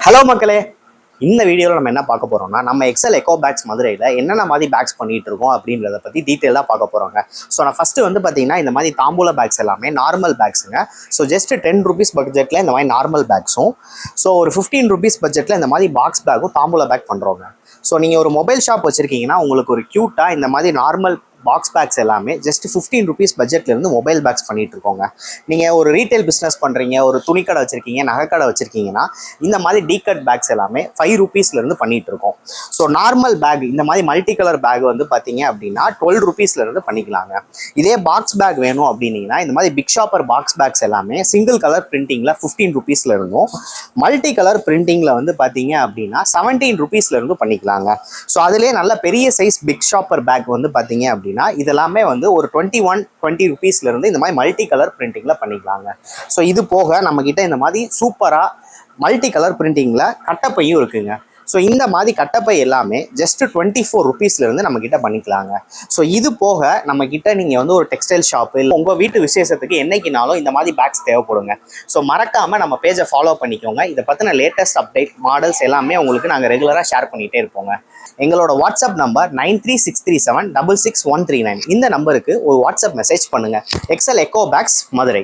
Hello மக்களே, இந்த வீடியோவில் நம்ம என்ன பார்க்க போகிறோம்னா, நம்ம எக்ஸல் எக்கோ பேக்ஸ் மதுரையில் என்னென்ன மாதிரி பேக்ஸ் பண்ணிகிட்டு இருக்கோம் அப்படின்றத பற்றி டீட்டெயிலாக பார்க்க போகிறோங்க. ஸோ நான் ஃபஸ்ட்டு வந்து பார்த்தீங்கன்னா இந்த மாதிரி தாம்பூல பேக்ஸ் எல்லாமே நார்மல் பேக்ஸுங்க. ஸோ ஜஸ்ட் 10 rupees பட்ஜெட்டில் இந்த மாதிரி நார்மல் பேக்ஸும், ஸோ ஒரு 15 rupees பட்ஜெட்டில் இந்த மாதிரி பாக்ஸ் பேக்கும் தாம்பூல பேக் பண்ணுறோங்க. ஸோ நீங்கள் ஒரு மொபைல் ஷாப் வச்சுருக்கீங்கன்னா உங்களுக்கு ஒரு க்யூட்டாக இந்த மாதிரி நார்மல் பாக்ஸ் பேக்ஸ் எல்லாமே ஜஸ்ட் 15 rupees பட்ஜெட்லேருந்து மொபைல் பேக்ஸ் பண்ணிட்டு இருக்கோங்க. நீங்கள் ஒரு ரீட்டைல் பிஸ்னஸ் பண்ணுறீங்க, ஒரு துணிக்கடை வச்சுருக்கீங்க, நகைக்கடை வச்சுருக்கீங்கன்னா இந்த மாதிரி டீகட் பேக்ஸ் எல்லாமே 5 rupeesலேருந்து பண்ணிகிட்டு இருக்கோம். ஸோ நார்மல் பேக் இந்த மாதிரி மல்டி கலர் பேக் வந்து பார்த்தீங்க அப்படின்னா 12 rupeesலேருந்து பண்ணிக்கலாங்க. இதே பாக்ஸ் பேக் வேணும் அப்படின்னீங்கன்னா இந்த மாதிரி பிக் ஷாப்பர் பாக்ஸ் பேக்ஸ் எல்லாமே சிங்கிள் கலர் பிரிண்டிங்கில் 15 rupeesலேருந்தும், மல்டி கலர் பிரிண்டிங்கில் வந்து பார்த்தீங்க அப்படின்னா 17 rupeesலேருந்து பண்ணிக்கலாங்க. ஸோ அதுலேயே நல்ல பெரிய சைஸ் பிக் ஷாப்பர் பேக் வந்து பார்த்தீங்க அப்படின்னா இதெல்லாமே வந்து ஒரு 20 rupeesலேருந்து இந்த மாதிரி மல்டி கலர் பிரிண்டிங்கில் பண்ணிக்கலாங்க. ஸோ இது போக நம்மக்கிட்ட இந்த மாதிரி சூப்பராக மல்டி கலர் பிரிண்டிங்கில் கட்டப்பையும் இருக்குங்க. ஸோ இந்த மாதிரி கட்டப்பை எல்லாமே ஜஸ்ட் 24 rupeesலேருந்து நம்மக்கிட்ட பண்ணிக்கலாங்க. ஸோ இது போக நம்மக்கிட்ட நீங்கள் வந்து ஒரு டெக்ஸ்டைல் ஷாப்பு இல்லை உங்கள் வீட்டு விசேஷத்துக்கு என்னைக்குனாலும் இந்த மாதிரி பேக்ஸ் தேவைப்படுங்க. ஸோ மறக்காமல் நம்ம பேஜை ஃபாலோ பண்ணிக்கோங்க. இதை பற்றின லேட்டஸ்ட் அப்டேட் மாடல்ஸ் எல்லாமே உங்களுக்கு நாங்கள் ரெகுலராக ஷேர் பண்ணிகிட்டே இருப்போங்க. எங்களோட வாட்ஸ்அப் நம்பர் 9363766139. இந்த நம்பருக்கு ஒரு வாட்ஸ்அப் மெசேஜ் பண்ணுங்கள். Excel eco bags Madurai.